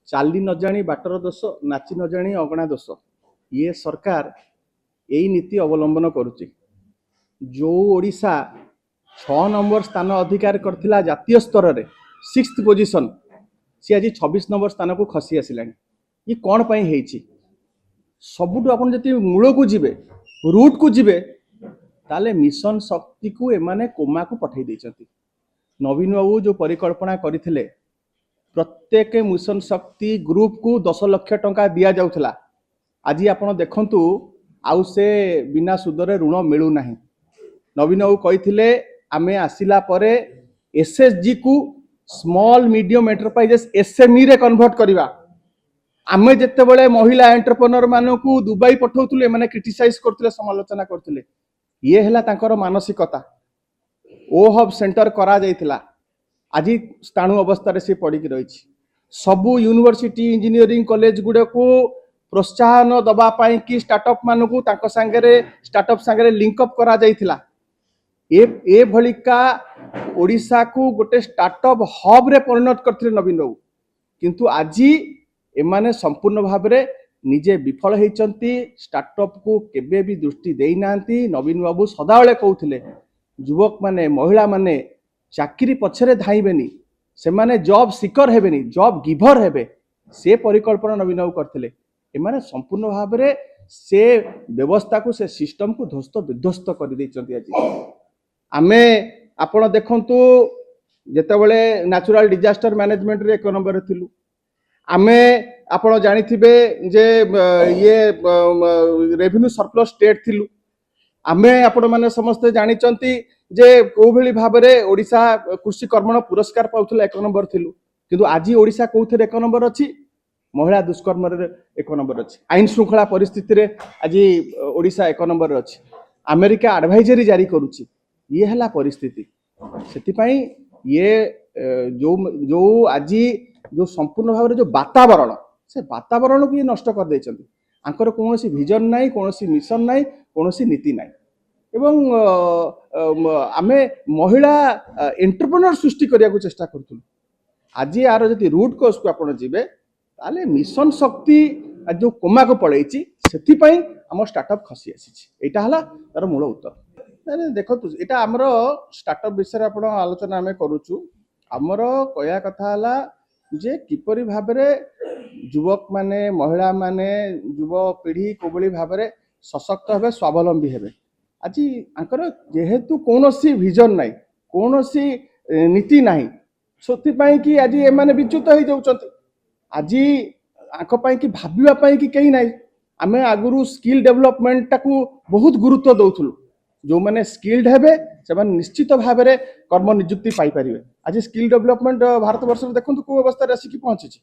चाली न जानी बाटर दोष नाची न जानी अगणा दोष ये सरकार यही नीति अवलंबन करुच्ची। जो ओडिशा 6 नंबर स्थान अधिकार करथिला जातीय स्तर रे 6th पोजीशन सी आज 26 नंबर स्थान को खसी आसिलानी। ये कौन पाई हेची सबुठु आपन जति मूल को जिबे रूट को जिबे ताले मिशन शक्ति को एमाने कोमा को पठै दैछंती। नवीन बाबू जो परिकल्पना करथिले प्रत्येक मिशन शक्ति ग्रुप को 10 लाख टंका दिया जाउथला। आज आपण देखंतु आउ से बिना सुदरे ऋण मिलू नाही। नवीन बाबू कहिथिले आमे आसिला परे एसएसजी को स्मॉल मीडियम एंटरप्राइजेस एसएमई रे कन्वर्ट करिवा। आमे जेते बळे महिला एंटरप्रेन्योर मानो को दुबई पठाउथुले माने क्रिटिसाइज करथुले समालोचना करथुले। ये हला तांकर मानसिकता। ओ हब सेंटर करा जाइथिला आज स्थाणु अवस्था रे से पड़ी की रही। सबु यूनिवर्सिटी इंजीनियरिंग कॉलेज गुडे को प्रोत्साहन दबा पाई कि स्टार्टअप मानकू तांको संगे स्टार्टअप संगे लिंक अप करा जाइथिला। ए भलिका ओडिशा को गोटे स्टार्टअप हब रे परिणत करथिले नवीन बाबू। किंतु आज एमाने संपूर्ण भाव रे निजे विफल होइचंती। स्टार्टअप को केबे भी दृष्टि देई नांती। नवीन बाबू सदाळे कहउथिले युवक माने महिला माने चाकरी पछरे धाइबेनी से माने जॉब सीकर हेबेनी जॉब गिवर हेबे से परिकल्पना नवीन बाबू करथिले। एमाने संपूर्ण भाव रे से व्यवस्था को से सिस्टम को ध्वस्त विध्वस्त कर दैचंती। आज आमे आपण देखंतु जेतेबेले नेचुरल डिजास्टर मैनेजमेंट रे 1 नंबर थिलु। आमे आपण जानिथिबे जे ये रेवेन्यू सरप्लस स्टेट थिलु। आमे आपण माने समस्त जानिचंती जे कोभली भाबरे ओडिशा कृषि कर्मण पुरस्कार पाउथला 1 नंबर थिलु। किंतु आज ओडिशा कोउथे 1 नंबर अछि महिला दुष्कर्म रे 1 नंबर अछि। आईन श्रृंखला परिस्थिति रे आज ओडिशा 1 नंबर अछि। अमेरिका एडवाइजरी जारी करूची। ये हला परिस्थिति सेति पई ये जो आज जो संपूर्ण भाव जो वातावरण से वातावरण को ये नष्ट कर देछंती। आंकर कोनोसी विजन नाही कोनोसी मिशन नाही कोनोसी नीति नाही। एवं आमे महिला एंटरप्रेन्योर सृष्टि करिया को चेष्टा करथुल। आज यार जति रूट कोर्स को आपण जिबे ताले मिशन शक्ति जो कोमा को पळैची सेति पई हम स्टार्टअप खसी आसीची। एटा हला तार मूल उत्तर। देखो एटा हमरो स्टार्टअप विषय आपण आलोचना आमे करूछु। हमरो कया कथा हला जे किपरि भाबरे युवक माने महिला माने युव पीढ़ी कोबली भाबरे सशक्त हेबे स्वावलंबी हेबे। आज आंकर जेहेतु कोनोसी विजन नाही कोनोसी नीति नाही सोति पई कि आज ए माने विच्युत हो जाउचंती। आज आंक पई कि भाबिबा पई कि केही नाही। आमे आगुरु स्किल डेवलपमेंट टाकू बहुत गुरुत्व दउथुलु। जो माने स्किल्ड हेबे से माने निश्चित भाव में कर्म नियुक्ति पाई परिबे। आज स्किल डेवलपमेंट भारत वर्ष देखंतु को अवस्था रे आसी कि पहुंची छी।